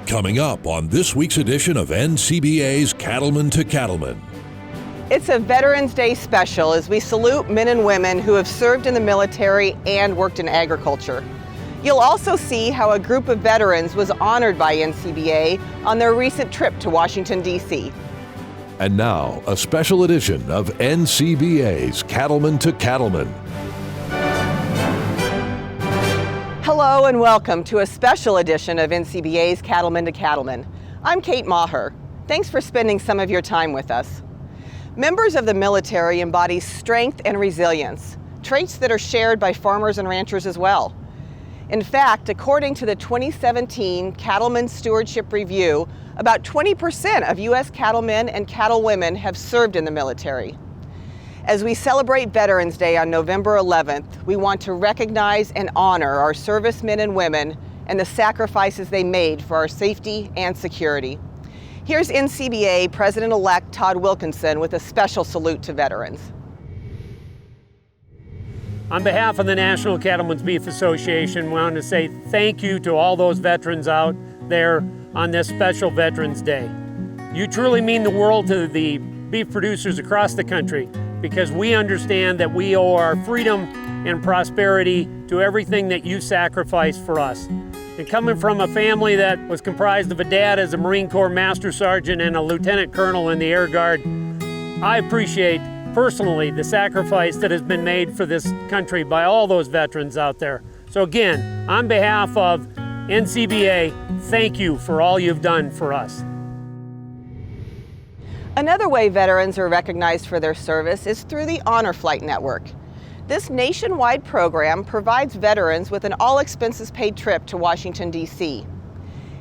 Coming up on this week's edition of NCBA's Cattlemen to Cattlemen. It's a Veterans Day special as we salute men and women who have served in the military and worked in agriculture. You'll also see how a group of veterans was honored by NCBA on their recent trip to Washington, D.C. And now, a special edition of NCBA's Cattlemen to Cattlemen. Hello and welcome to a special edition of NCBA's Cattlemen to Cattlemen. I'm Kate Maher. Thanks for spending some of your time with us. Members of the military embody strength and resilience, traits that are shared by farmers and ranchers as well. In fact, according to the 2017 Cattlemen Stewardship Review, about 20% of U.S. cattlemen and cattlewomen have served in the military. As we celebrate Veterans Day on November 11th, we want to recognize and honor our servicemen and women and the sacrifices they made for our safety and security. Here's NCBA President-elect Todd Wilkinson with a special salute to veterans. On behalf of the National Cattlemen's Beef Association, we want to say thank you to all those veterans out there on this special Veterans Day. You truly mean the world to the beef producers across the country because we understand that we owe our freedom and prosperity to everything that you sacrificed for us. And coming from a family that was comprised of a dad as a Marine Corps Master Sergeant and a Lieutenant Colonel in the Air Guard, I appreciate personally the sacrifice that has been made for this country by all those veterans out there. So again, on behalf of NCBA, thank you for all you've done for us. Another way veterans are recognized for their service is through the Honor Flight Network. This nationwide program provides veterans with an all-expenses-paid trip to Washington, D.C.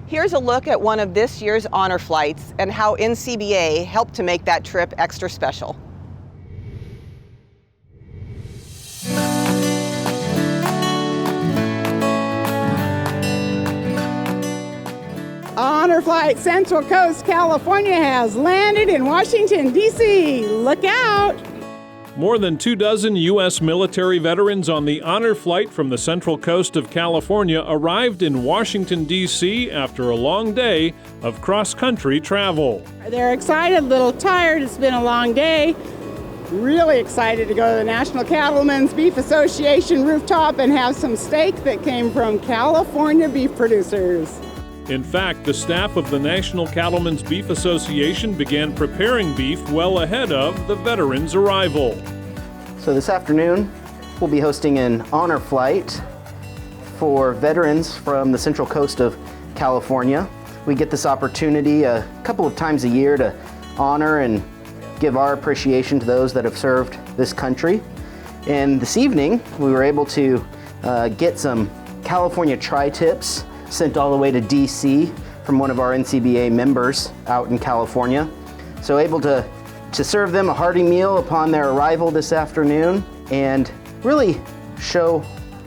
Here's a look at one of this year's honor flights and how NCBA helped to make that trip extra special. Honor Flight Central Coast, California has landed in Washington, D.C. Look out! More than 24 U.S. military veterans on the honor flight from the Central Coast of California arrived in Washington, D.C. after a long day of cross-country travel. They're excited, a little tired. It's been a long day. Really excited to go to the National Cattlemen's Beef Association rooftop and have some steak that came from California beef producers. In fact, the staff of the National Cattlemen's Beef Association began preparing beef well ahead of the veterans' arrival. So this afternoon, we'll be hosting an honor flight for veterans from the Central Coast of California. We get this opportunity a couple of times a year to honor and give our appreciation to those that have served this country. And this evening, we were able to get some California tri-tips sent all the way to DC from one of our NCBA members out in California. So able to serve them a hearty meal upon their arrival this afternoon and really show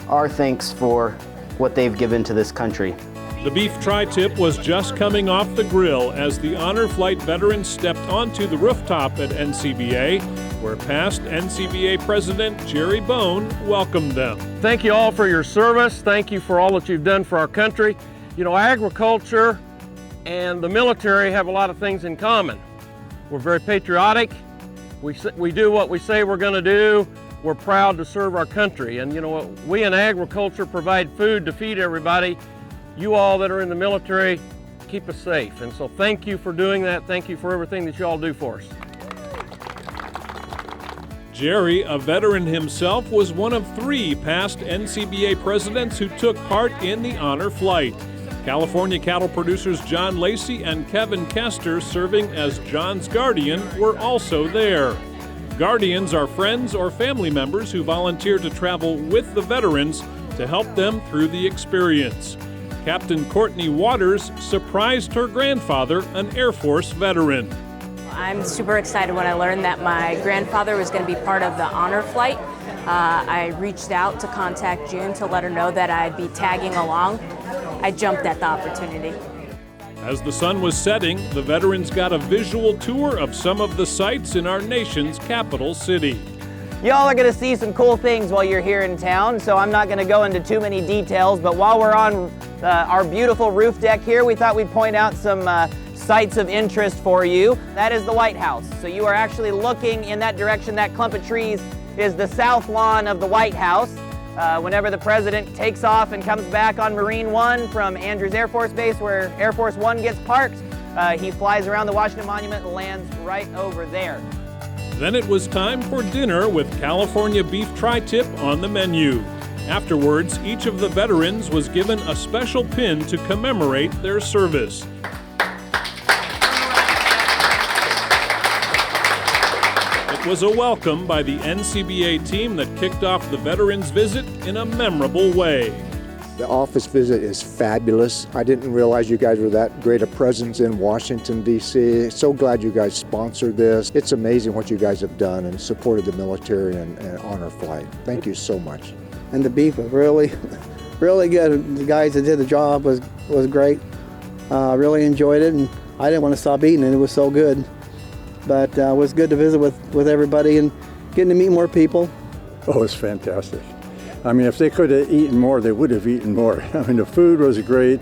our thanks for what they've given to this country. The beef tri-tip was just coming off the grill as the honor flight veterans stepped onto the rooftop at NCBA, where past NCBA President Jerry Bone welcomed them. Thank you all for your service. Thank you for all that you've done for our country. You know, agriculture and the military have a lot of things in common. We're very patriotic. We do what we say we're going to do. We're proud to serve our country. And you know, we in agriculture provide food to feed everybody. You all that are in the military, keep us safe. And so thank you for doing that. Thank you for everything that you all do for us. Jerry, a veteran himself, was one of 3 past NCBA presidents who took part in the honor flight. California cattle producers John Lacey and Kevin Kester, serving as John's guardian, were also there. Guardians are friends or family members who volunteer to travel with the veterans to help them through the experience. Captain Courtney Waters surprised her grandfather, an Air Force veteran. I'm super excited when I learned that my grandfather was going to be part of the honor flight. I reached out to contact June to let her know that I'd be tagging along. I jumped at the opportunity. As the sun was setting, the veterans got a visual tour of some of the sights in our nation's capital city. Y'all are going to see some cool things while you're here in town, so I'm not going to go into too many details, but while we're on our beautiful roof deck here, we thought we'd point out some sites of interest for you. That is the White House. So you are actually looking in that direction. That clump of trees is the south lawn of the White House. Whenever the president takes off and comes back on Marine One from Andrews Air Force Base, where Air Force One gets parked, he flies around the Washington Monument and lands right over there. Then it was time for dinner with California beef tri-tip on the menu. Afterwards, each of the veterans was given a special pin to commemorate their service. It was a welcome by the NCBA team that kicked off the veterans' visit in a memorable way. The office visit is fabulous. I didn't realize you guys were that great a presence in Washington, D.C. So glad you guys sponsored this. It's amazing what you guys have done and supported the military and honor flight. Thank you so much. And the beef was really, really good. The guys that did the job was great. Really enjoyed it, and I didn't want to stop eating it. It was so good. But it was good to visit with everybody and getting to meet more people. Oh, it's fantastic. I mean, if they could have eaten more, they would have eaten more. I mean, the food was great,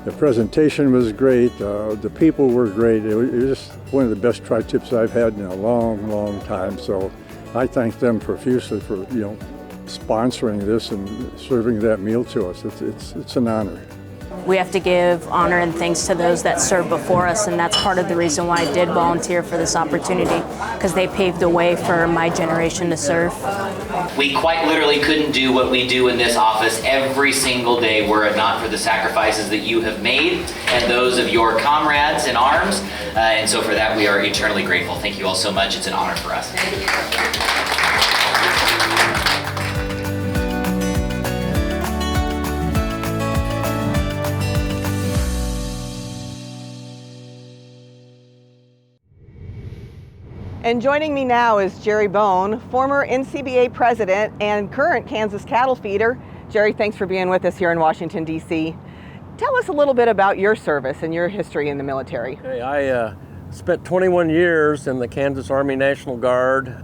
the presentation was great, the people were great. It was just one of the best tri-tips I've had in a long, long time. So I thank them profusely for, sponsoring this and serving that meal to us. It's an honor. We have to give honor and thanks to those that served before us, and that's part of the reason why I did volunteer for this opportunity, because they paved the way for my generation to serve. We quite literally couldn't do what we do in this office every single day were it not for the sacrifices that you have made and those of your comrades in arms, and so for that we are eternally grateful. Thank you all so much. It's an honor for us. And joining me now is Jerry Bone, former NCBA president and current Kansas cattle feeder. Jerry, thanks for being with us here in Washington, D.C. Tell us a little bit about your service and your history in the military. Hey, I spent 21 years in the Kansas Army National Guard,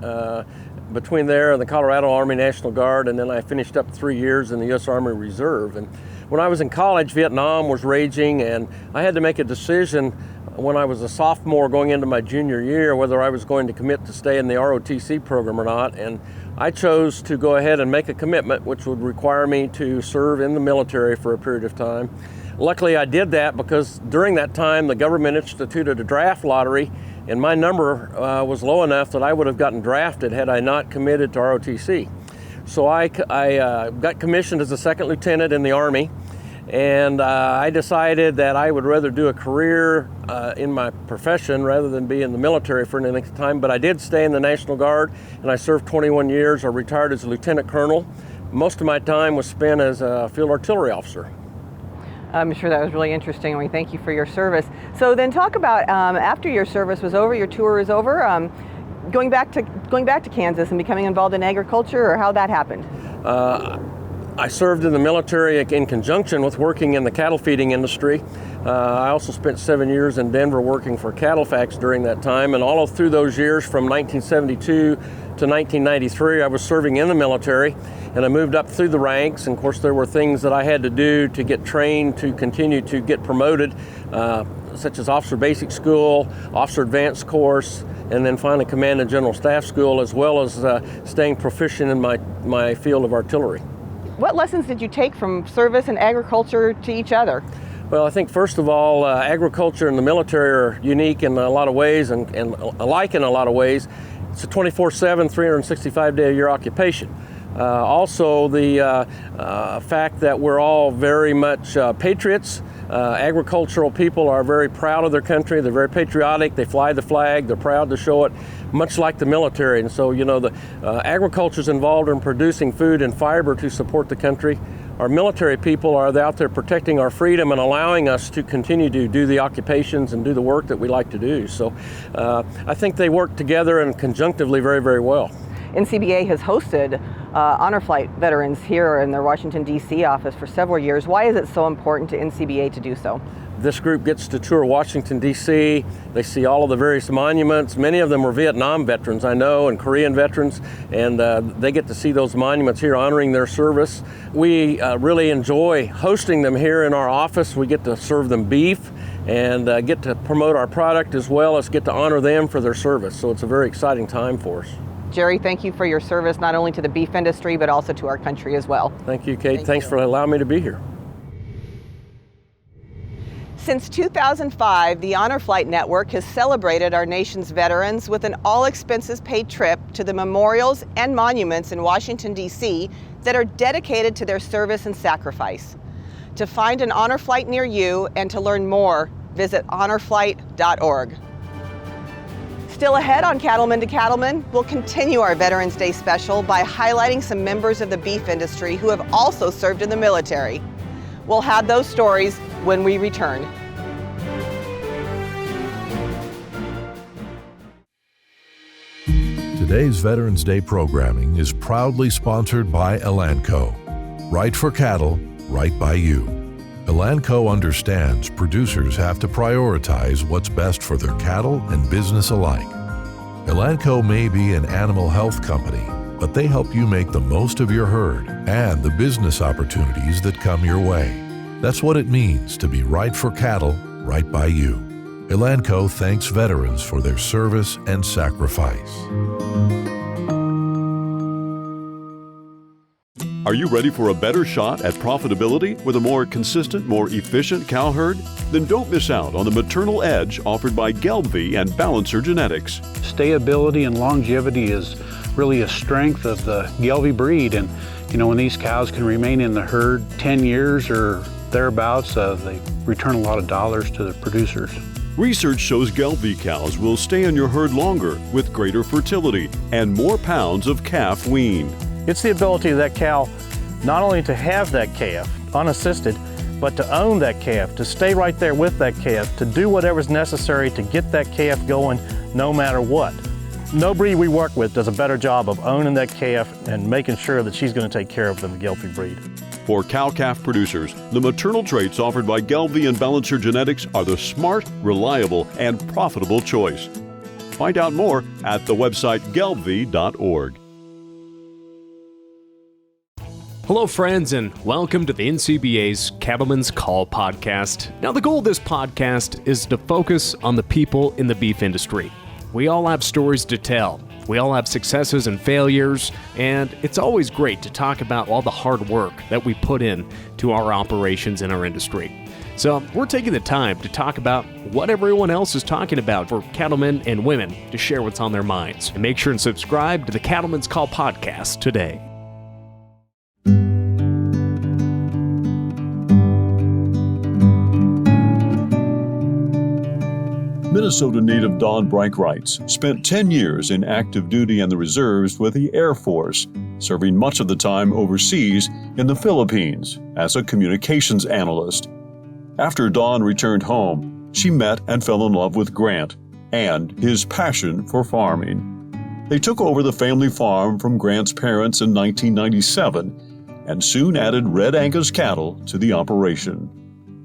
between there and the Colorado Army National Guard, and then I finished up 3 years in the U.S. Army Reserve. And when I was in college, Vietnam was raging, and I had to make a decision when I was a sophomore going into my junior year whether I was going to commit to stay in the ROTC program or not, and I chose to go ahead and make a commitment which would require me to serve in the military for a period of time. Luckily I did that because during that time the government instituted a draft lottery, and my number was low enough that I would have gotten drafted had I not committed to ROTC. So I got commissioned as a second lieutenant in the Army, and I decided that I would rather do a career in my profession rather than be in the military for any length of time. But I did stay in the National Guard, and I served 21 years. I retired as a lieutenant colonel. Most of my time was spent as a field artillery officer. I'm sure that was really interesting, and we thank you for your service. So then talk about after your service was over, your tour was over, going back to Kansas and becoming involved in agriculture, or how that happened? I served in the military in conjunction with working in the cattle feeding industry. I also spent 7 years in Denver working for Cattlefax during that time, and all through those years from 1972 to 1993 I was serving in the military, and I moved up through the ranks, and of course there were things that I had to do to get trained to continue to get promoted, such as Officer Basic School, Officer Advanced course, and then finally Command and General Staff School, as well as staying proficient in my field of artillery. What lessons did you take from service and agriculture to each other? Well, I think first of all, agriculture and the military are unique in a lot of ways and alike in a lot of ways. It's a 24/7, 365-day-a-year occupation. Also, the fact that we're all very much patriots. Agricultural people are very proud of their country. They're very patriotic. They fly the flag. They're proud to show it, much like the military. And so, the agriculture is involved in producing food and fiber to support the country. Our military people are out there protecting our freedom and allowing us to continue to do the occupations and do the work that we like to do. So I think they work together and conjunctively very, very well. NCBA has hosted honor flight veterans here in their Washington, D.C. office for several years. Why is it so important to NCBA to do so? This group gets to tour Washington, D.C. They see all of the various monuments. Many of them are Vietnam veterans, I know, and Korean veterans, and they get to see those monuments here honoring their service. We really enjoy hosting them here in our office. We get to serve them beef and get to promote our product as well as get to honor them for their service. So it's a very exciting time for us. Jerry, thank you for your service not only to the beef industry but also to our country as well. Thank you, Kate. Thanks for allowing me to be here. Since 2005, the Honor Flight Network has celebrated our nation's veterans with an all-expenses-paid trip to the memorials and monuments in Washington, D.C. that are dedicated to their service and sacrifice. To find an Honor Flight near you and to learn more, visit honorflight.org. Still ahead on Cattlemen to Cattlemen, we'll continue our Veterans Day special by highlighting some members of the beef industry who have also served in the military. We'll have those stories when we return. Today's Veterans Day programming is proudly sponsored by Elanco. Right for cattle, right by you. Elanco understands producers have to prioritize what's best for their cattle and business alike. Elanco may be an animal health company, but they help you make the most of your herd and the business opportunities that come your way. That's what it means to be right for cattle, right by you. Elanco thanks veterans for their service and sacrifice. Are you ready for a better shot at profitability with a more consistent, more efficient cow herd? Then don't miss out on the maternal edge offered by Gelbvieh and Balancer Genetics. Stayability and longevity is really a strength of the Gelbvieh breed, and when these cows can remain in the herd 10 years or thereabouts, they return a lot of dollars to the producers. Research shows Gelbvieh cows will stay in your herd longer with greater fertility and more pounds of calf weaned. It's the ability of that cow not only to have that calf unassisted, but to own that calf, to stay right there with that calf, to do whatever's necessary to get that calf going no matter what. No breed we work with does a better job of owning that calf and making sure that she's going to take care of than the Gelbvieh breed. For cow-calf producers, the maternal traits offered by Gelbvieh and Balancer Genetics are the smart, reliable, and profitable choice. Find out more at the website gelbvieh.org. Hello, friends, and welcome to the NCBA's Cattlemen's Call podcast. Now, the goal of this podcast is to focus on the people in the beef industry. We all have stories to tell. We all have successes and failures, and it's always great to talk about all the hard work that we put in to our operations in our industry. So we're taking the time to talk about what everyone else is talking about for cattlemen and women to share what's on their minds. And make sure and subscribe to the Cattlemen's Call podcast today. Minnesota native Don Breichreitz spent 10 years in active duty in the reserves with the Air Force, serving much of the time overseas in the Philippines as a communications analyst. After Don returned home, she met and fell in love with Grant and his passion for farming. They took over the family farm from Grant's parents in 1997 and soon added Red Angus cattle to the operation.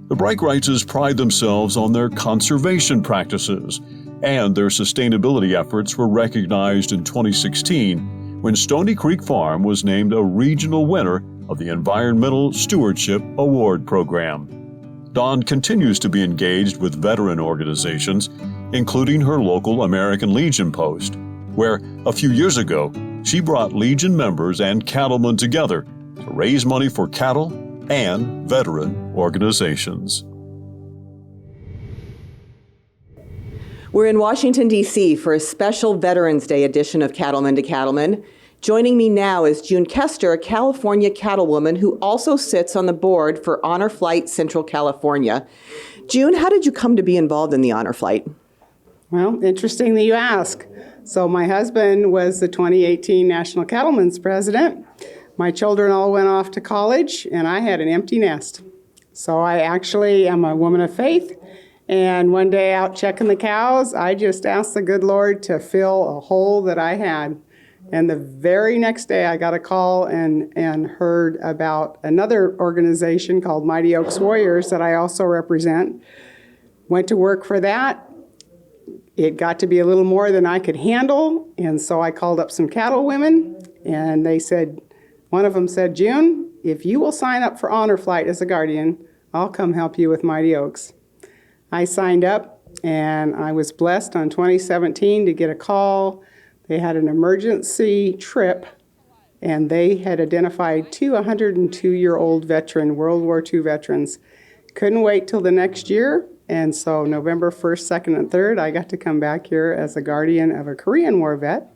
The Breichreitzes pride themselves on their conservation practices, and their sustainability efforts were recognized in 2016 when Stony Creek Farm was named a regional winner of the Environmental Stewardship Award Program. Dawn continues to be engaged with veteran organizations, including her local American Legion post, where a few years ago she brought Legion members and cattlemen together to raise money for cattle and veteran organizations. We're in Washington, D.C. for a special Veterans Day edition of Cattlemen to Cattlemen. Joining me now is June Kester, a California cattlewoman who also sits on the board for Honor Flight Central California. June, how did you come to be involved in the Honor Flight? Well, interesting that you ask. So my husband was the 2018 National Cattlemen's president. My children all went off to college, and I had an empty nest. So I actually am a woman of faith, and one day out checking the cows, I just asked the good Lord to fill a hole that I had. And the very next day, I got a call and heard about another organization called Mighty Oaks Warriors that I also represent. Went to work for that. It got to be a little more than I could handle, and so I called up some Cattlewomen, and they said, one of them said, June, if you will sign up for Honor Flight as a guardian, I'll come help you with Mighty Oaks. I signed up, and I was blessed on 2017 to get a call. They had an emergency trip, and they had identified two 102-year-old World War II veterans. Couldn't wait till the next year, and so November 1st, 2nd, and 3rd, I got to come back here as a guardian of a Korean War vet,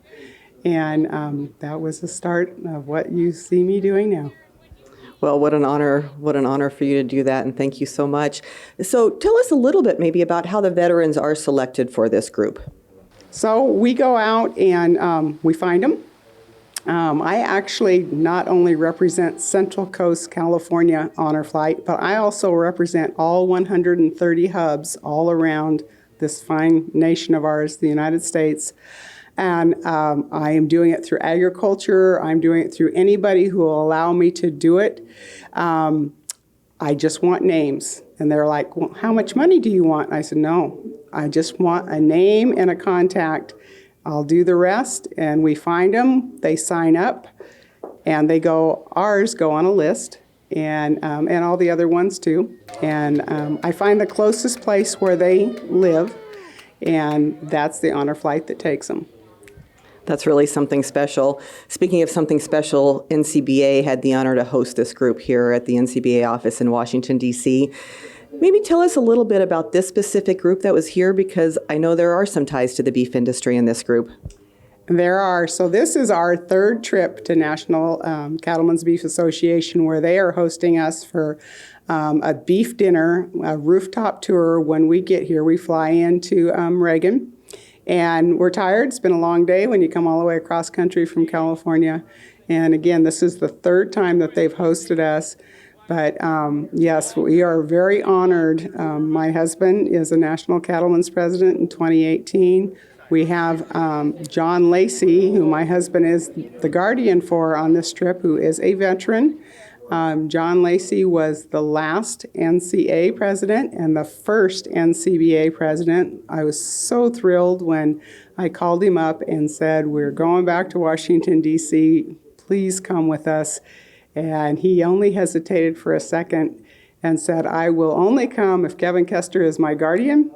and that was the start of what you see me doing now. Well, what an honor for you to do that, and thank you so much. So tell us a little bit maybe about how the veterans are selected for this group. So we go out and we find them. I actually not only represent Central Coast, California Honor Flight, but I also represent all 130 hubs all around this fine nation of ours, the United States. And I am doing it through agriculture. I'm doing it through anybody who will allow me to do it. I just want names. And they're like, well, how much money do you want? I said, no, I just want a name and a contact. I'll do the rest. And we find them, they sign up, and ours go on a list, and all the other ones too. And I find the closest place where they live, and that's the Honor Flight that takes them. That's really something special. Speaking of something special, NCBA had the honor to host this group here at the NCBA office in Washington, D.C. Maybe tell us a little bit about this specific group that was here, because I know there are some ties to the beef industry in this group. There are. So this is our third trip to National Cattlemen's Beef Association, where they are hosting us for a beef dinner, a rooftop tour. When we get here, we fly into Reagan. And we're tired. It's been a long day when you come all the way across country from California. And again, this is the third time that they've hosted us. But yes, we are very honored. My husband is a National Cattlemen's president in 2018. We have John Lacey, who my husband is the guardian for on this trip, who is a veteran. John Lacey was the last NCA president and the first NCBA president. I was so thrilled when I called him up and said, we're going back to Washington, D.C. Please come with us. And he only hesitated for a second and said, I will only come if Kevin Kester is my guardian.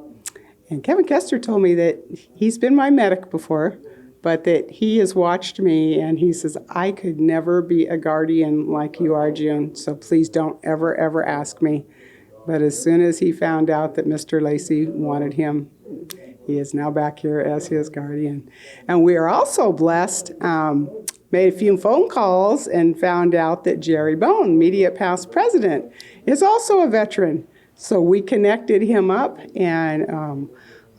And Kevin Kester told me that he's been my medic before, but that he has watched me, and he says, I could never be a guardian like you are, June, so please don't ever, ever ask me. But as soon as he found out that Mr. Lacey wanted him, he is now back here as his guardian. And we are also blessed, made a few phone calls and found out that Jerry Bone, immediate past president, is also a veteran. So we connected him up, and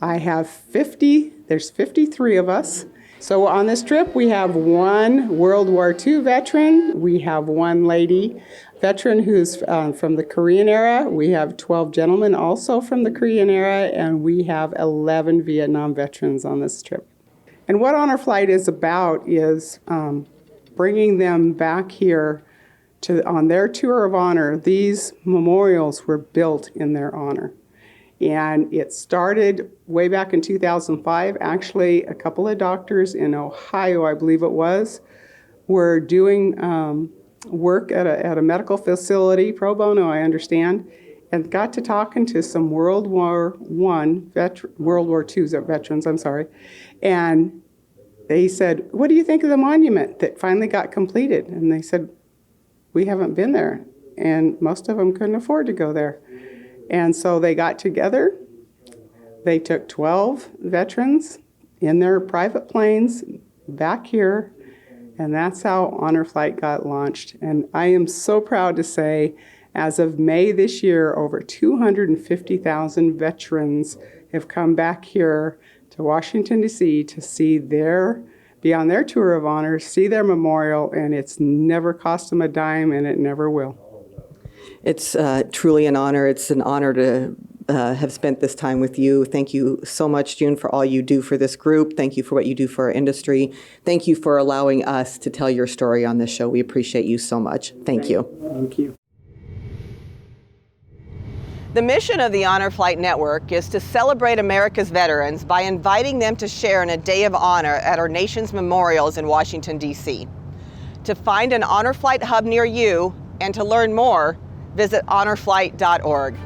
I have there's 53 of us. So on this trip, we have one World War II veteran. We have one lady veteran who's from the Korean era. We have 12 gentlemen also from the Korean era, and we have 11 Vietnam veterans on this trip. And what Honor Flight is about is bringing them back here on their tour of honor. These memorials were built in their honor. And it started way back in 2005. Actually, a couple of doctors in Ohio, I believe it was, were doing work at a medical facility, pro bono, I understand, and got to talking to some World War II veterans, and they said, what do you think of the monument that finally got completed? And they said, we haven't been there, and most of them couldn't afford to go there. And so they got together. They took 12 veterans in their private planes back here, and that's how Honor Flight got launched. And I am so proud to say, as of May this year, over 250,000 veterans have come back here to Washington, D.C. to be on their tour of honor, see their memorial, and it's never cost them a dime, and it never will. It's truly an honor. It's an honor to have spent this time with you. Thank you so much, June, for all you do for this group. Thank you for what you do for our industry. Thank you for allowing us to tell your story on this show. We appreciate you so much. Thank you. Thank you. The mission of the Honor Flight Network is to celebrate America's veterans by inviting them to share in a day of honor at our nation's memorials in Washington, D.C. To find an Honor Flight hub near you and to learn more, visit honorflight.org.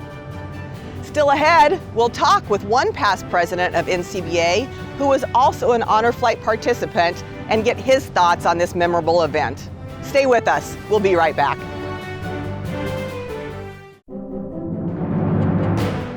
Still ahead, we'll talk with one past president of NCBA who was also an Honor Flight participant and get his thoughts on this memorable event. Stay with us. We'll be right back.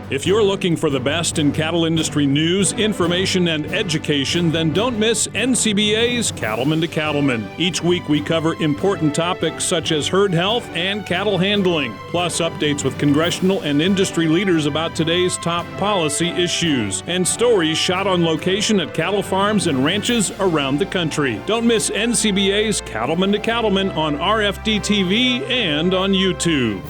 If you're looking for the best in cattle industry news, information, and education, then don't miss NCBA's Cattlemen to Cattlemen. Each week we cover important topics such as herd health and cattle handling, plus updates with congressional and industry leaders about today's top policy issues, and stories shot on location at cattle farms and ranches around the country. Don't miss NCBA's Cattlemen to Cattlemen on RFD TV and on YouTube.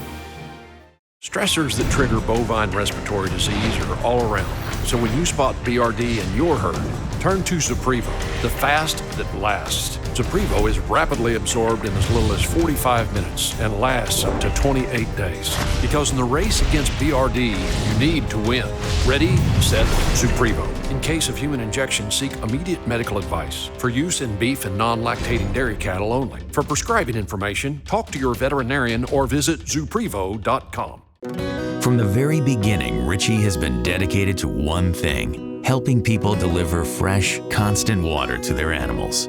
Stressors that trigger bovine respiratory disease are all around. So when you spot BRD in your herd, turn to Zuprevo, the fast that lasts. Zuprevo is rapidly absorbed in as little as 45 minutes and lasts up to 28 days. Because in the race against BRD, you need to win. Ready, set, Zuprevo. In case of human injection, seek immediate medical advice. For use in beef and non-lactating dairy cattle only. For prescribing information, talk to your veterinarian or visit Zuprevo.com. From the very beginning, Richie has been dedicated to one thing: helping people deliver fresh, constant water to their animals.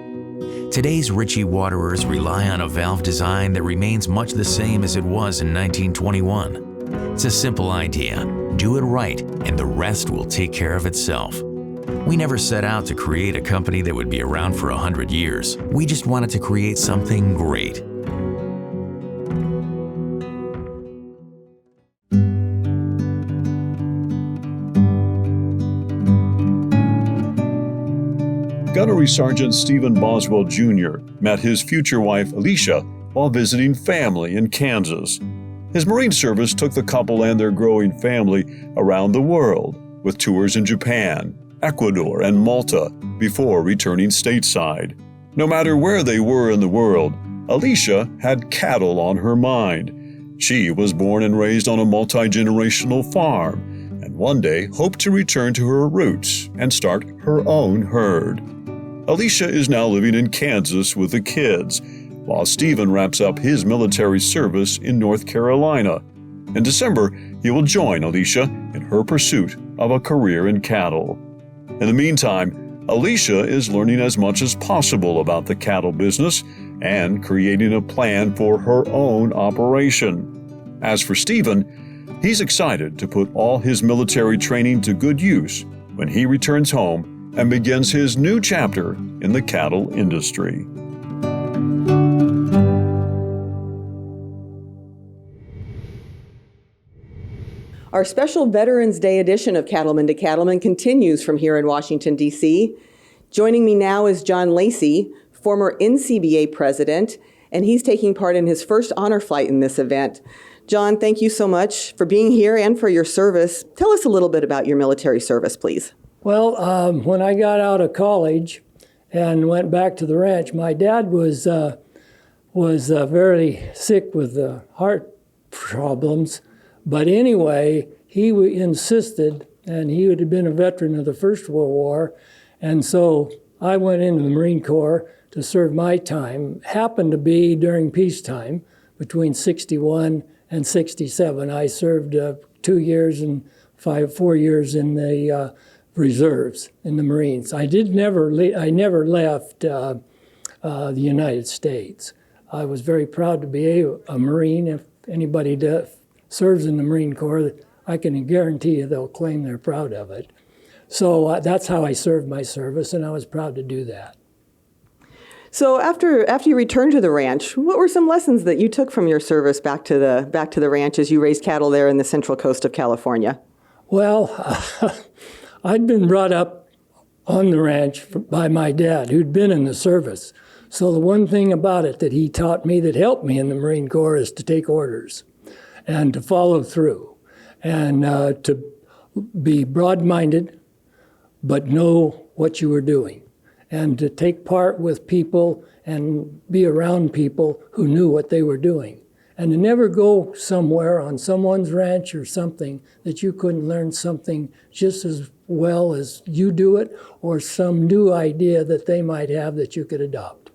Today's Richie waterers rely on a valve design that remains much the same as it was in 1921. It's a simple idea. Do it right, and the rest will take care of itself. We never set out to create a company that would be around for 100 years. We just wanted to create something great. Gunnery Sergeant Stephen Boswell Jr. met his future wife Alicia while visiting family in Kansas. His Marine service took the couple and their growing family around the world, with tours in Japan, Ecuador, and Malta before returning stateside. No matter where they were in the world, Alicia had cattle on her mind. She was born and raised on a multi-generational farm, and one day hoped to return to her roots and start her own herd. Alicia is now living in Kansas with the kids, while Stephen wraps up his military service in North Carolina. In December, he will join Alicia in her pursuit of a career in cattle. In the meantime, Alicia is learning as much as possible about the cattle business and creating a plan for her own operation. As for Stephen, he's excited to put all his military training to good use when he returns home and begins his new chapter in the cattle industry. Our special Veterans Day edition of Cattlemen to Cattlemen continues from here in Washington, D.C. Joining me now is John Lacey, former NCBA president, and he's taking part in his first honor flight in this event. John, thank you so much for being here and for your service. Tell us a little bit about your military service, please. Well, when I got out of college and went back to the ranch, my dad was very sick with heart problems. But anyway, he insisted, and he had been a veteran of the First World War, and so I went into the Marine Corps to serve my time. Happened to be during peacetime, between 61 and 67. I served 2 years and 4 years in the reserves in the Marines. I never left the United States. I was very proud to be a Marine. If anybody serves in the Marine Corps, I can guarantee you they'll claim they're proud of it. So that's how I served my service, and I was proud to do that. So after you returned to the ranch, what were some lessons that you took from your service back to the ranch as you raised cattle there in the central coast of California? Well, I'd been brought up on the ranch by my dad, who'd been in the service. So the one thing about it that he taught me that helped me in the Marine Corps is to take orders and to follow through. and to be broad-minded, but know what you were doing, and to take part with people and be around people who knew what they were doing, and to never go somewhere on someone's ranch or something that you couldn't learn something just as well as you do it, or some new idea that they might have that you could adopt.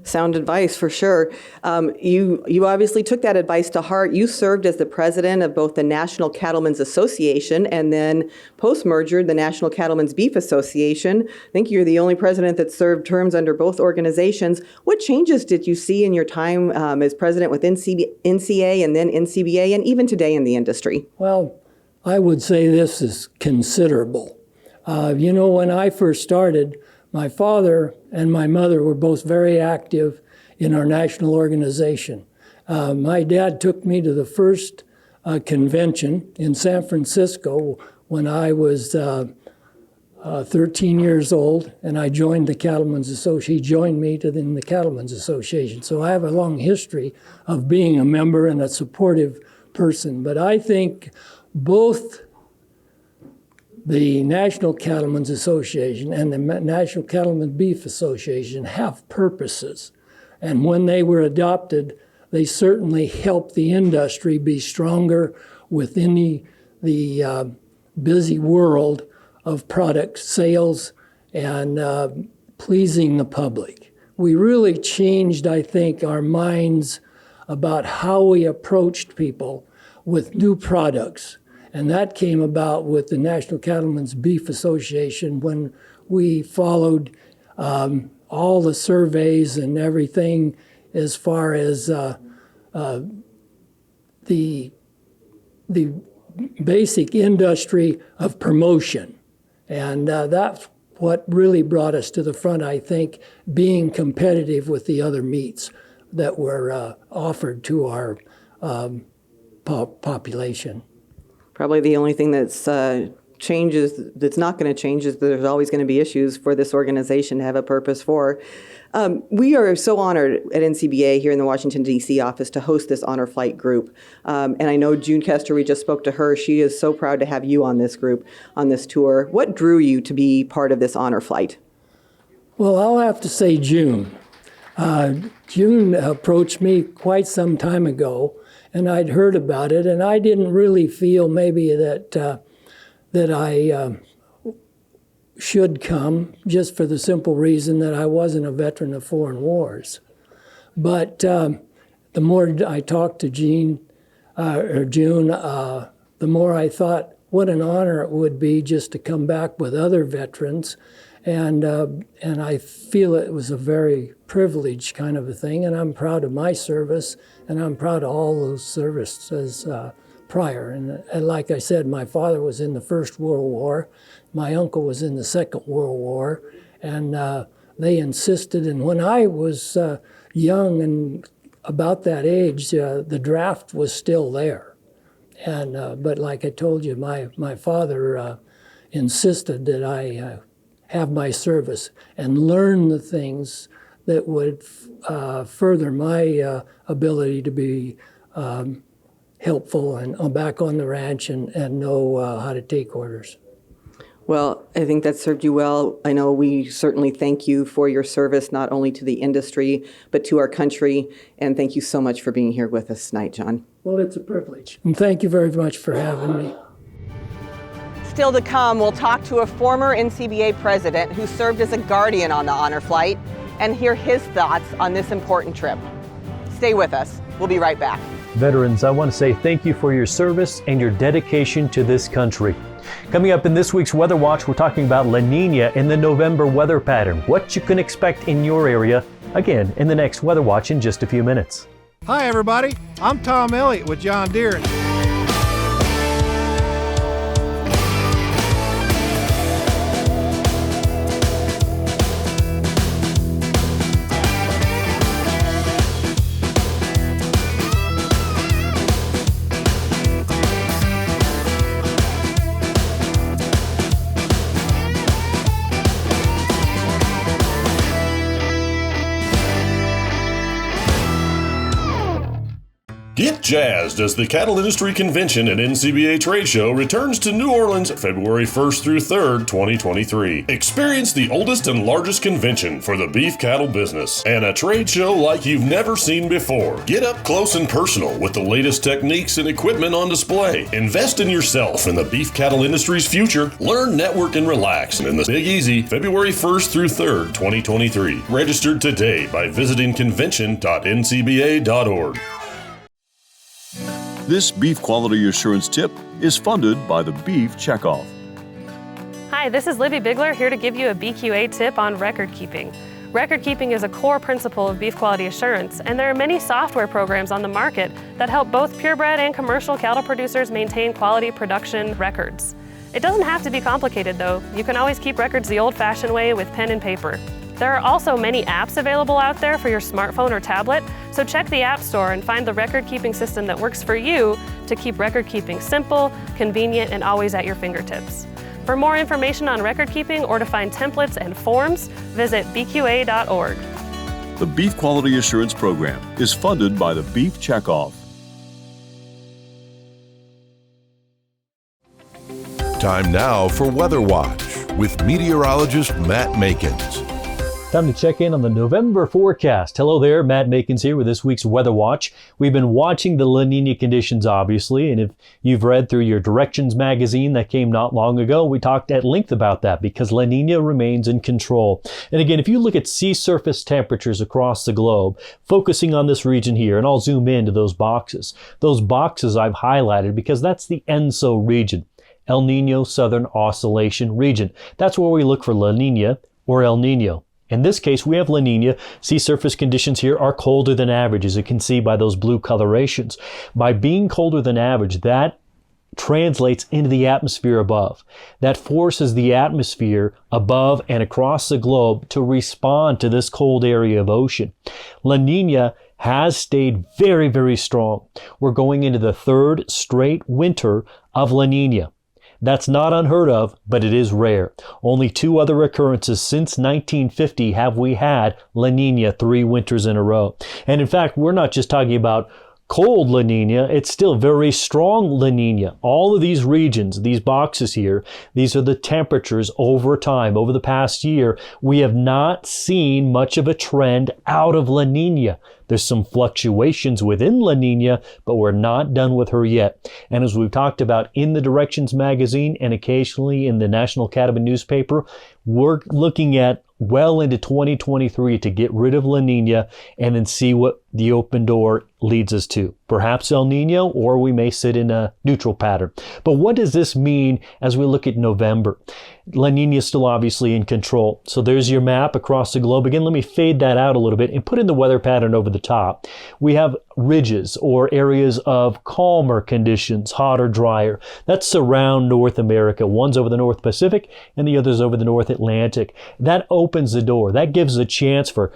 Sound advice for sure. You obviously took that advice to heart. You served as the president of both the National Cattlemen's Association and then post-merger, the National Cattlemen's Beef Association. I think you're the only president that served terms under both organizations. What changes did you see in your time as president with NCA and then NCBA and even today in the industry? Well, I would say this is considerable. When I first started, my father and my mother were both very active in our national organization. My dad took me to the first convention in San Francisco when I was 13 years old, and I joined the Cattlemen's Association. He joined me in the Cattlemen's Association. So I have a long history of being a member and a supportive person. But I think both the National Cattlemen's Association and the National Cattlemen Beef Association have purposes. And when they were adopted, they certainly helped the industry be stronger within the busy world of product sales and pleasing the public. We really changed, I think, our minds about how we approached people with new products. And that came about with the National Cattlemen's Beef Association when we followed all the surveys and everything as far as the basic industry of promotion. And that's what really brought us to the front, I think, being competitive with the other meats that were offered to our population. Probably the only thing that's that's not going to change is that there's always going to be issues for this organization to have a purpose for. We are so honored at NCBA here in the Washington, D.C. office to host this Honor Flight group. And I know June Kester, we just spoke to her. She is so proud to have you on this group, on this tour. What drew you to be part of this Honor Flight? Well, I'll have to say June. June approached me quite some time ago, and I'd heard about it, and I didn't really feel maybe that I should come, just for the simple reason that I wasn't a veteran of foreign wars. But the more I talked to June, the more I thought what an honor it would be just to come back with other veterans. And I feel it was a very privileged kind of a thing, and I'm proud of my service, and I'm proud of all those services prior. And like I said, my father was in the First World War, my uncle was in the Second World War, and they insisted, and when I was young and about that age, the draft was still there. And but like I told you, my father insisted that I have my service and learn the things that would further my ability to be helpful and back on the ranch and know how to take orders. Well, I think that served you well. I know we certainly thank you for your service, not only to the industry, but to our country. And thank you so much for being here with us tonight, John. Well, it's a privilege. And thank you very much for having me. Still to come, we'll talk to a former NCBA president who served as a guardian on the Honor Flight and hear his thoughts on this important trip. Stay with us. We'll be right back. Veterans, I want to say thank you for your service and your dedication to this country. Coming up in this week's Weather Watch, we're talking about La Nina in the November weather pattern, what you can expect in your area, again, in the next Weather Watch in just a few minutes. Hi, everybody. I'm Tom Elliott with John Deere. Get jazzed as the Cattle Industry Convention and NCBA Trade Show returns to New Orleans February 1st through 3rd, 2023. Experience the oldest and largest convention for the beef cattle business and a trade show like you've never seen before. Get up close and personal with the latest techniques and equipment on display. Invest in yourself and the beef cattle industry's future. Learn, network, and relax in the Big Easy February 1st through 3rd, 2023. Registered today by visiting convention.ncba.org. This beef quality assurance tip is funded by the Beef Checkoff. Hi, this is Libby Bigler here to give you a BQA tip on record keeping. Record keeping is a core principle of beef quality assurance, and there are many software programs on the market that help both purebred and commercial cattle producers maintain quality production records. It doesn't have to be complicated though. You can always keep records the old-fashioned way with pen and paper. There are also many apps available out there for your smartphone or tablet, so check the App Store and find the record-keeping system that works for you to keep record-keeping simple, convenient, and always at your fingertips. For more information on record-keeping or to find templates and forms, visit bqa.org. The Beef Quality Assurance Program is funded by the Beef Checkoff. Time now for Weather Watch with meteorologist Matt Makins. Time to check in on the November forecast. Hello there, Matt Makins here with this week's Weather Watch. We've been watching the La Nina conditions, obviously, and if you've read through your Directions magazine that came not long ago, we talked at length about that because La Nina remains in control. And again, if you look at sea surface temperatures across the globe, focusing on this region here, and I'll zoom into those boxes. Those boxes I've highlighted because that's the ENSO region, El Nino Southern Oscillation region. That's where we look for La Nina or El Nino. In this case, we have La Nina. Sea surface conditions here are colder than average, as you can see by those blue colorations. By being colder than average, that translates into the atmosphere above. That forces the atmosphere above and across the globe to respond to this cold area of ocean. La Nina has stayed very, very strong. We're going into the third straight winter of La Nina. That's not unheard of, but it is rare. Only 2 other occurrences since 1950 have we had La Nina 3 winters in a row. And in fact, we're not just talking about cold La Nina, it's still very strong La Nina. All of these regions, these boxes here, these are the temperatures over time. Over the past year, we have not seen much of a trend out of La Nina. There's some fluctuations within La Nina, but we're not done with her yet. And as we've talked about in the Directions magazine and occasionally in the National Cattlemen newspaper, we're looking at well into 2023 to get rid of La Nina and then see what the open door leads us to. Perhaps El Nino, or we may sit in a neutral pattern. But what does this mean as we look at November? La Nina is still obviously in control. So there's your map across the globe. Again, let me fade that out a little bit and put in the weather pattern over the top. We have ridges or areas of calmer conditions, hotter, drier. That surround North America. One's over the North Pacific and the other's over the North Atlantic. That opens the door. That gives a chance for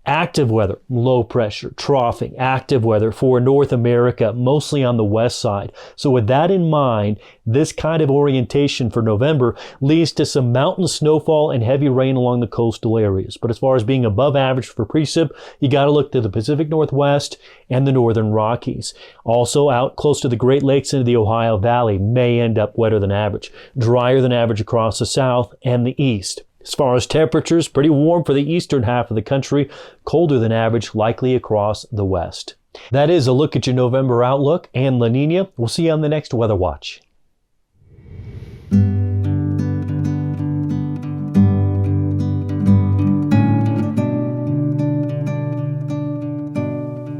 active weather, low pressure, troughing, active weather for North America, mostly on the west side. So with that in mind, this kind of orientation for November leads to some mountain snowfall and heavy rain along the coastal areas. But as far as being above average for precip, you got to look to the Pacific Northwest and the Northern Rockies. Also out close to the Great Lakes into the Ohio Valley may end up wetter than average, drier than average across the south and the east. As far as temperatures, pretty warm for the eastern half of the country, colder than average likely across the west. That is a look at your November outlook and La Nina. We'll see you on the next Weather Watch.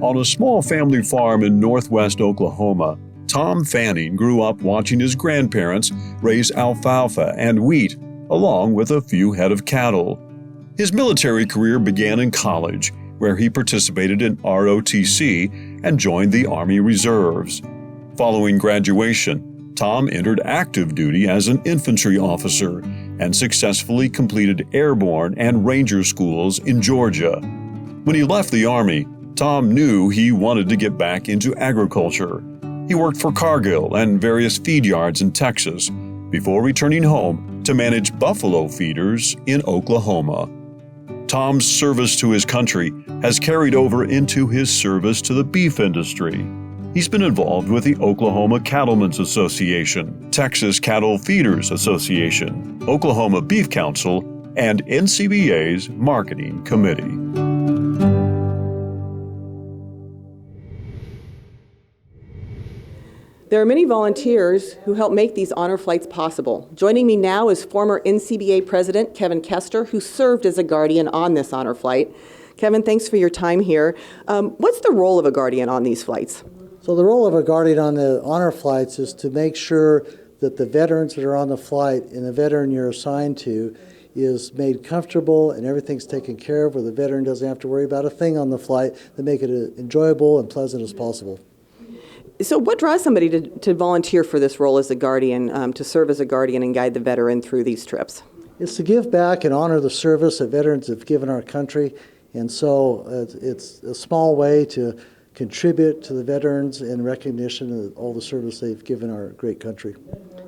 On a small family farm in northwest Oklahoma, Tom Fanning grew up watching his grandparents raise alfalfa and wheat, along with a few head of cattle. His military career began in college, where he participated in ROTC and joined the Army Reserves. Following graduation, Tom entered active duty as an infantry officer and successfully completed airborne and ranger schools in Georgia. When he left the Army, Tom knew he wanted to get back into agriculture. He worked for Cargill and various feed yards in Texas before returning home to manage buffalo feeders in Oklahoma. Tom's service to his country has carried over into his service to the beef industry. He's been involved with the Oklahoma Cattlemen's Association, Texas Cattle Feeders Association, Oklahoma Beef Council, and NCBA's Marketing Committee. There are many volunteers who help make these honor flights possible. Joining me now is former NCBA President Kevin Kester, who served as a guardian on this honor flight. Kevin, thanks for your time here. What's the role of a guardian on these flights? So the role of a guardian on the honor flights is to make sure that the veterans that are on the flight and the veteran you're assigned to is made comfortable and everything's taken care of, where the veteran doesn't have to worry about a thing on the flight, to make it as enjoyable and pleasant as possible. So what draws somebody to volunteer for this role as a guardian, to serve as a guardian and guide the veteran through these trips? It's to give back and honor the service that veterans have given our country, and so it's a small way to contribute to the veterans in recognition of all the service they've given our great country.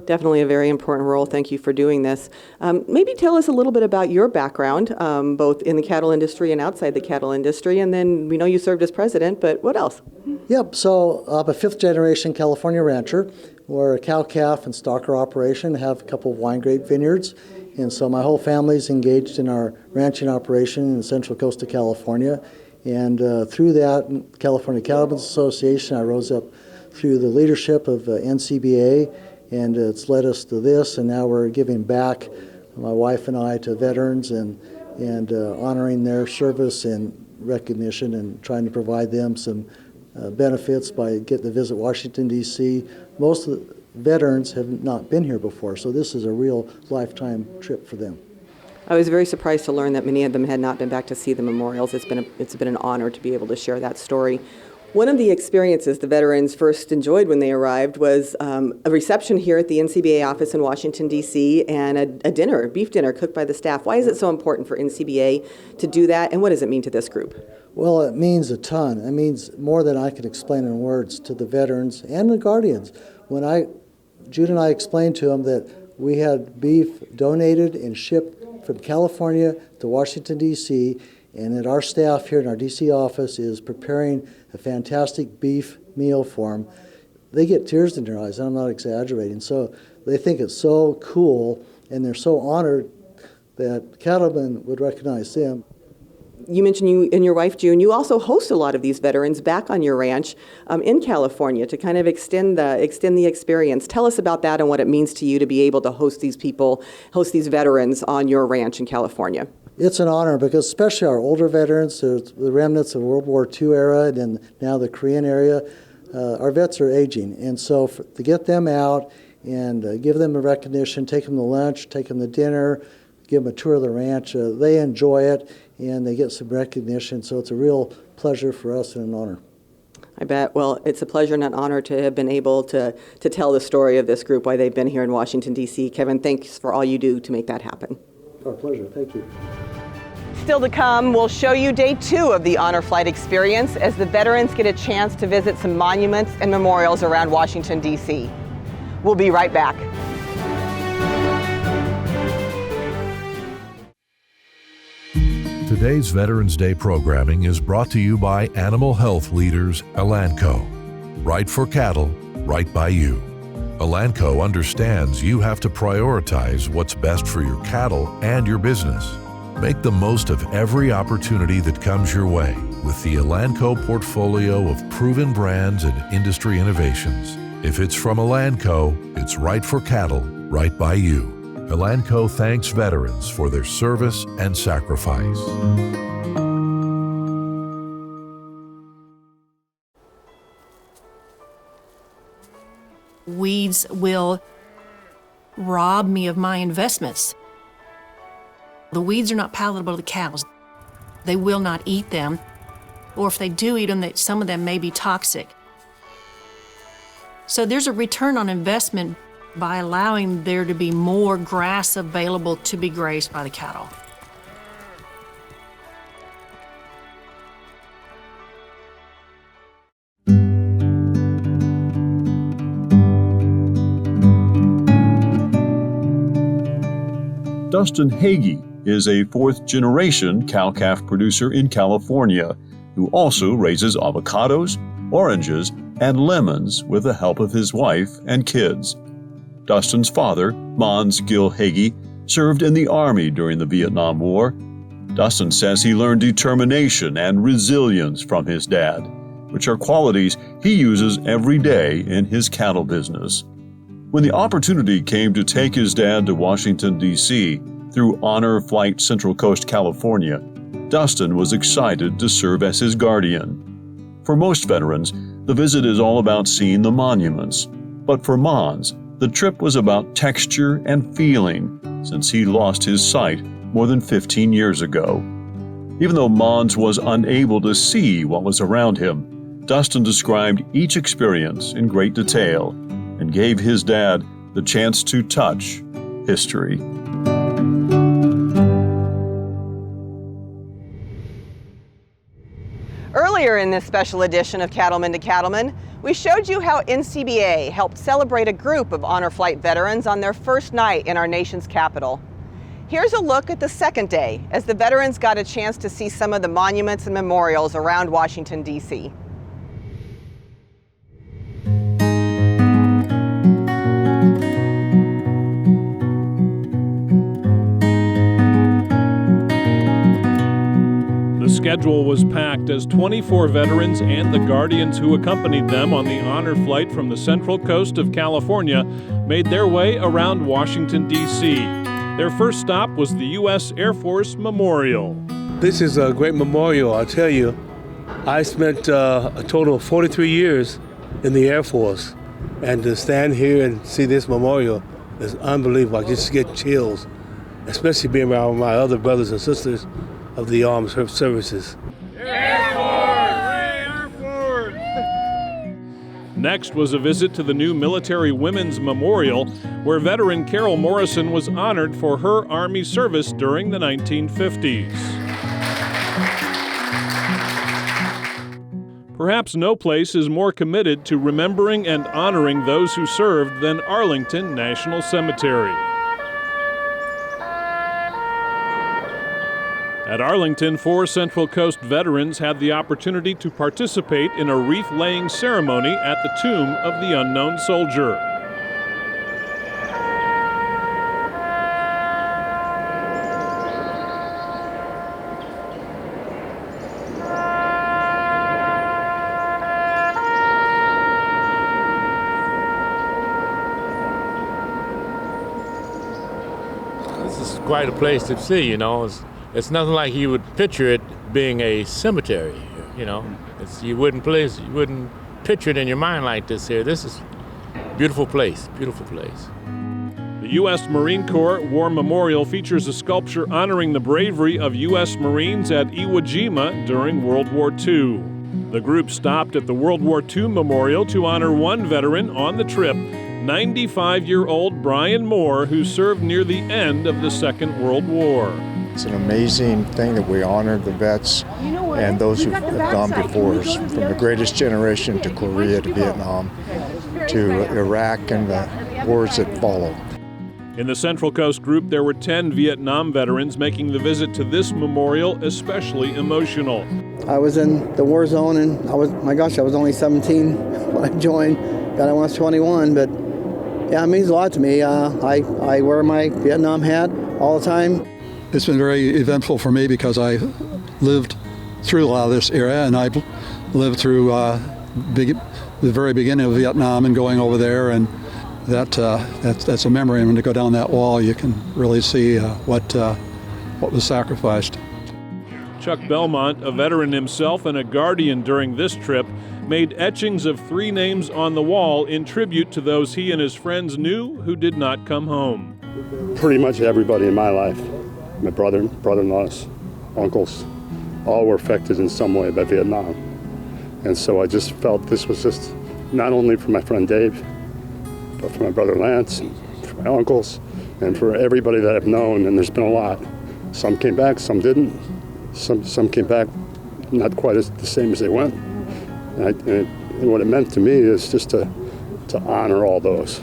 Definitely a very important role. Thank you for doing this. Maybe tell us a little bit about your background, both in the cattle industry and outside the cattle industry, and then we know you served as president, but what else? Yep, so I'm a fifth-generation California rancher. We're a cow-calf and stocker operation, have a couple of wine grape vineyards, and so my whole family's engaged in our ranching operation in the central coast of California. And through that, California Cattlemen's Association, I rose up through the leadership of NCBA, and it's led us to this, and now we're giving back, my wife and I, to veterans and honoring their service and recognition and trying to provide them some benefits by getting to visit Washington, D.C. Most of the veterans have not been here before, so this is a real lifetime trip for them. I was very surprised to learn that many of them had not been back to see the memorials. It's been an honor to be able to share that story. One of the experiences the veterans first enjoyed when they arrived was a reception here at the NCBA office in Washington, D.C., and a dinner, a beef dinner cooked by the staff. Why is it so important for NCBA to do that, and what does it mean to this group? Well, it means a ton. It means more than I can explain in words to the veterans and the guardians. When Jude and I explained to them that we had beef donated and shipped from California to Washington, D.C., and that our staff here in our D.C. office is preparing a fantastic beef meal for them, they get tears in their eyes, and I'm not exaggerating. So they think it's so cool, and they're so honored that Cattlemen would recognize them. You mentioned you and your wife, June, you also host a lot of these veterans back on your ranch in California to kind of extend the experience. Tell us about that and what it means to you to be able to host these these veterans on your ranch in California. It's an honor because especially our older veterans, the remnants of World War II era and now the Korean era, our vets are aging. And so to get them out and give them a recognition, take them to lunch, take them to dinner, give them a tour of the ranch, they enjoy it and they get some recognition. So it's a real pleasure for us and an honor. I bet. Well, it's a pleasure and an honor to have been able to tell the story of this group, why they've been here in Washington, D.C. Kevin, thanks for all you do to make that happen. Our pleasure. Thank you. Still to come, we'll show you day 2 of the Honor Flight experience as the veterans get a chance to visit some monuments and memorials around Washington, D.C. We'll be right back. Today's Veterans Day programming is brought to you by animal health leaders Elanco. Right for cattle, right by you. Elanco understands you have to prioritize what's best for your cattle and your business. Make the most of every opportunity that comes your way with the Elanco portfolio of proven brands and industry innovations. If it's from Elanco, it's right for cattle, right by you. Elanco thanks veterans for their service and sacrifice. Weeds will rob me of my investments. The weeds are not palatable to cows. They will not eat them, or if they do eat them, some of them may be toxic. So there's a return on investment by allowing there to be more grass available to be grazed by the cattle. Dustin Hagee is a fourth-generation cow-calf producer in California who also raises avocados, oranges, and lemons with the help of his wife and kids. Dustin's father, Mons Gil-Hagee, served in the Army during the Vietnam War. Dustin says he learned determination and resilience from his dad, which are qualities he uses every day in his cattle business. When the opportunity came to take his dad to Washington, D.C. through Honor Flight Central Coast, California, Dustin was excited to serve as his guardian. For most veterans, the visit is all about seeing the monuments. But for Mons, the trip was about texture and feeling, since he lost his sight more than 15 years ago. Even though Mons was unable to see what was around him, Dustin described each experience in great detail and gave his dad the chance to touch history. Earlier in this special edition of Cattlemen to Cattlemen, we showed you how NCBA helped celebrate a group of Honor Flight veterans on their first night in our nation's capital. Here's a look at the second day as the veterans got a chance to see some of the monuments and memorials around Washington, D.C. The schedule was packed as 24 veterans and the guardians who accompanied them on the honor flight from the Central Coast of California made their way around Washington, D.C. Their first stop was the U.S. Air Force Memorial. This is a great memorial, I'll tell you. I spent a total of 43 years in the Air Force, and to stand here and see this memorial is unbelievable. I just get chills, especially being around my other brothers and sisters of the armed services. Air Force! Next was a visit to the new Military Women's Memorial, where veteran Carol Morrison was honored for her Army service during the 1950s. Perhaps no place is more committed to remembering and honoring those who served than Arlington National Cemetery. At Arlington, 4 Central Coast veterans had the opportunity to participate in a wreath-laying ceremony at the tomb of the unknown soldier. This is quite a place to see, you know. It's nothing like you would picture it being a cemetery, you know. You wouldn't picture it in your mind like this here. This is a beautiful place, beautiful place. The U.S. Marine Corps War Memorial features a sculpture honoring the bravery of U.S. Marines at Iwo Jima during World War II. The group stopped at the World War II Memorial to honor one veteran on the trip, 95-year-old Brian Moore, who served near the end of the Second World War. It's an amazing thing that we honor the vets and those who have gone before us, from the greatest generation to Korea to Vietnam to Iraq and the wars that followed. In the Central Coast group, there were 10 Vietnam veterans, making the visit to this memorial especially emotional. I was in the war zone, and I was only 17 when I joined. Got I was 21, but yeah, it means a lot to me. I wear my Vietnam hat all the time. It's been very eventful for me because I lived through a lot of this era, and I lived through the very beginning of Vietnam and going over there, and that's a memory. And when you go down that wall, you can really see what was sacrificed. Chuck Belmont, a veteran himself and a guardian during this trip, made etchings of 3 names on the wall in tribute to those he and his friends knew who did not come home. Pretty much everybody in my life, my brother-in-laws, uncles, all were affected in some way by Vietnam. And so I just felt this was just not only for my friend Dave, but for my brother Lance, and for my uncles, and for everybody that I've known, and there's been a lot. Some came back, some didn't. Some came back not quite the same as they went. And what it meant to me is just to honor all those.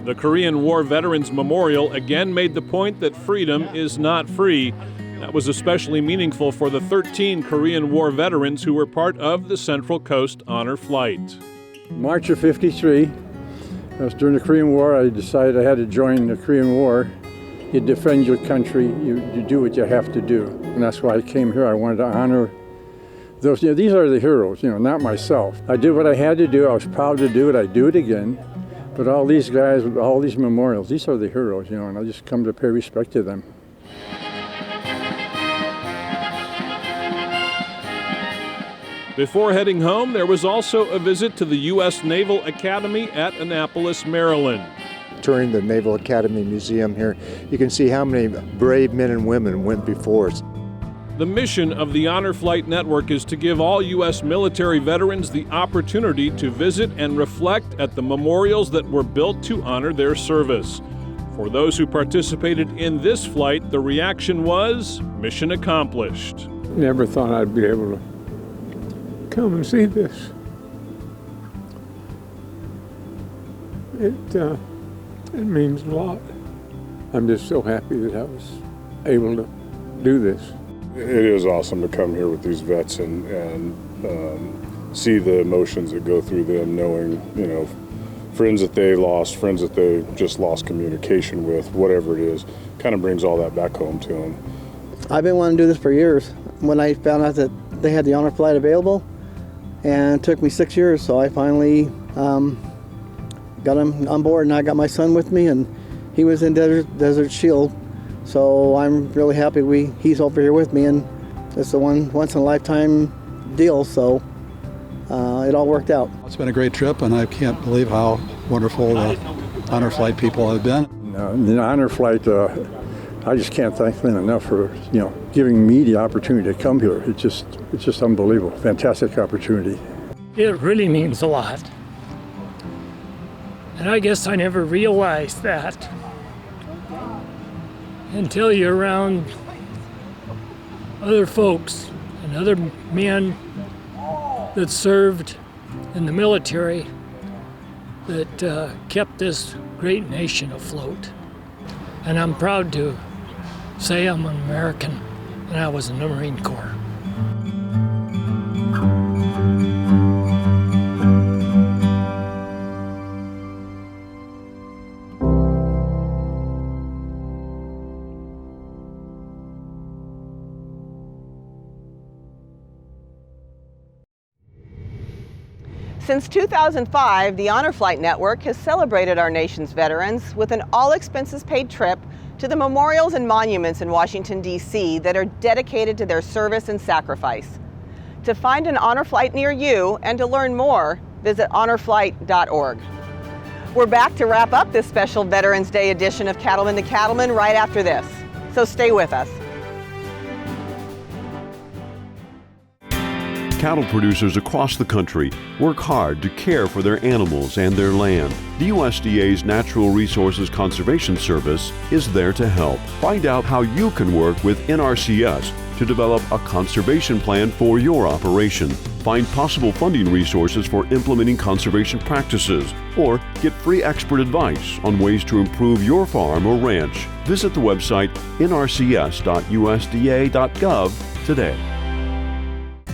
The Korean War Veterans Memorial again made the point that freedom is not free. That was especially meaningful for the 13 Korean War veterans who were part of the Central Coast Honor Flight. March of '53, that was during the Korean War. I decided I had to join the Korean War. You defend your country, you do what you have to do. And that's why I came here. I wanted to honor those. These are the heroes, not myself. I did what I had to do. I was proud to do it. I'd do it again. But all these guys with all these memorials, these are the heroes, and I just come to pay respect to them. Before heading home, there was also a visit to the U.S. Naval Academy at Annapolis, Maryland. Touring the Naval Academy Museum here, you can see how many brave men and women went before us. The mission of the Honor Flight Network is to give all U.S. military veterans the opportunity to visit and reflect at the memorials that were built to honor their service. For those who participated in this flight, the reaction was mission accomplished. Never thought I'd be able to come and see this. It means a lot. I'm just so happy that I was able to do this. It is awesome to come here with these vets and see the emotions that go through them, knowing, friends that they lost, friends that they just lost communication with, whatever it is, kind of brings all that back home to them. I've been wanting to do this for years. When I found out that they had the Honor Flight available, and it took me 6 years, so I finally got him on board, and I got my son with me, and he was in Desert Shield. So I'm really happy he's over here with me, and it's a once in a lifetime deal, so it all worked out. It's been a great trip, and I can't believe how wonderful the Honor Flight people have been. The Honor Flight, I just can't thank them enough for giving me the opportunity to come here. It's just unbelievable, fantastic opportunity. It really means a lot, and I guess I never realized that until you're around other folks and other men that served in the military that kept this great nation afloat. And I'm proud to say I'm an American, and I was in the Marine Corps. Since 2005, the Honor Flight Network has celebrated our nation's veterans with an all-expenses-paid trip to the memorials and monuments in Washington, D.C. that are dedicated to their service and sacrifice. To find an Honor Flight near you and to learn more, visit honorflight.org. We're back to wrap up this special Veterans Day edition of Cattlemen to Cattlemen right after this, so stay with us. Cattle producers across the country work hard to care for their animals and their land. The USDA's Natural Resources Conservation Service is there to help. Find out how you can work with NRCS to develop a conservation plan for your operation. Find possible funding resources for implementing conservation practices, or get free expert advice on ways to improve your farm or ranch. Visit the website nrcs.usda.gov today.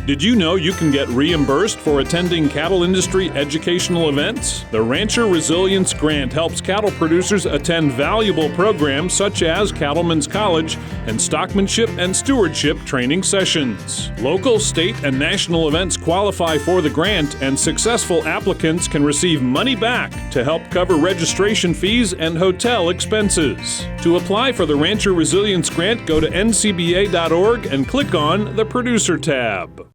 Did you know you can get reimbursed for attending cattle industry educational events? The Rancher Resilience Grant helps cattle producers attend valuable programs such as Cattlemen's College and Stockmanship and Stewardship training sessions. Local, state, and national events qualify for the grant, and successful applicants can receive money back to help cover registration fees and hotel expenses. To apply for the Rancher Resilience Grant, go to ncba.org and click on the Producer tab.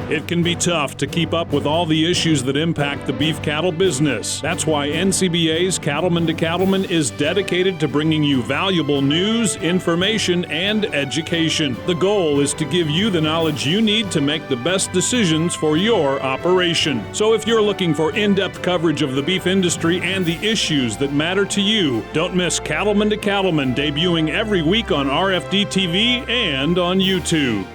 It can be tough to keep up with all the issues that impact the beef cattle business. That's why NCBA's Cattlemen to Cattlemen is dedicated to bringing you valuable news, information, and education. The goal is to give you the knowledge you need to make the best decisions for your operation. So if you're looking for in-depth coverage of the beef industry and the issues that matter to you, don't miss Cattlemen to Cattlemen, debuting every week on RFD TV and on YouTube.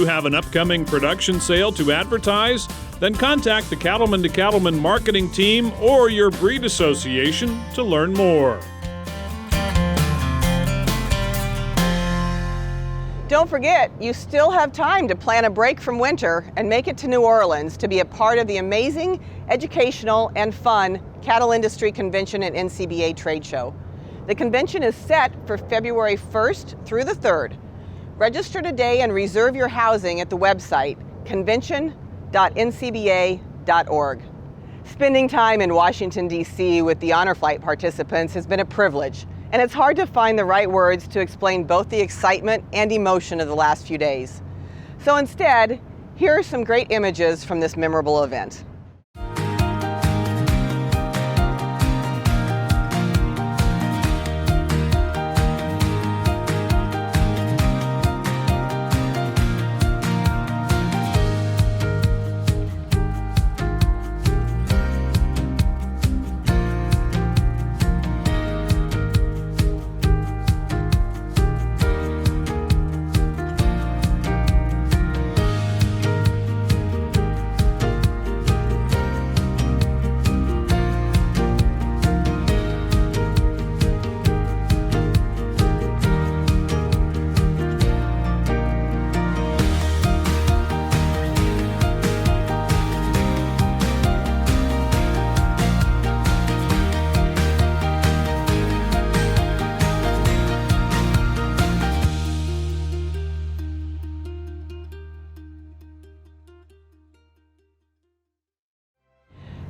you have an upcoming production sale to advertise? Then contact the Cattlemen to Cattlemen marketing team or your breed association to learn more. Don't forget, you still have time to plan a break from winter and make it to New Orleans to be a part of the amazing, educational, and fun Cattle Industry Convention and NCBA Trade Show. The convention is set for February 1st through the 3rd. Register today and reserve your housing at the website convention.ncba.org. Spending time in Washington, D.C. with the Honor Flight participants has been a privilege, and it's hard to find the right words to explain both the excitement and emotion of the last few days. So instead, here are some great images from this memorable event.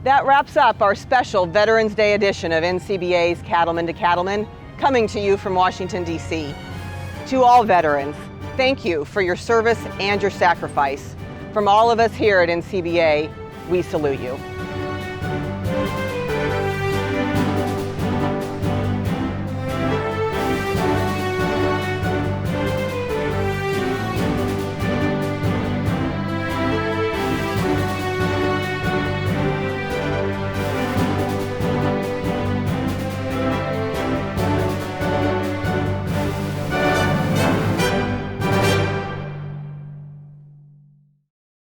That wraps up our special Veterans Day edition of NCBA's Cattlemen to Cattlemen, coming to you from Washington, D.C. To all veterans, thank you for your service and your sacrifice. From all of us here at NCBA, we salute you.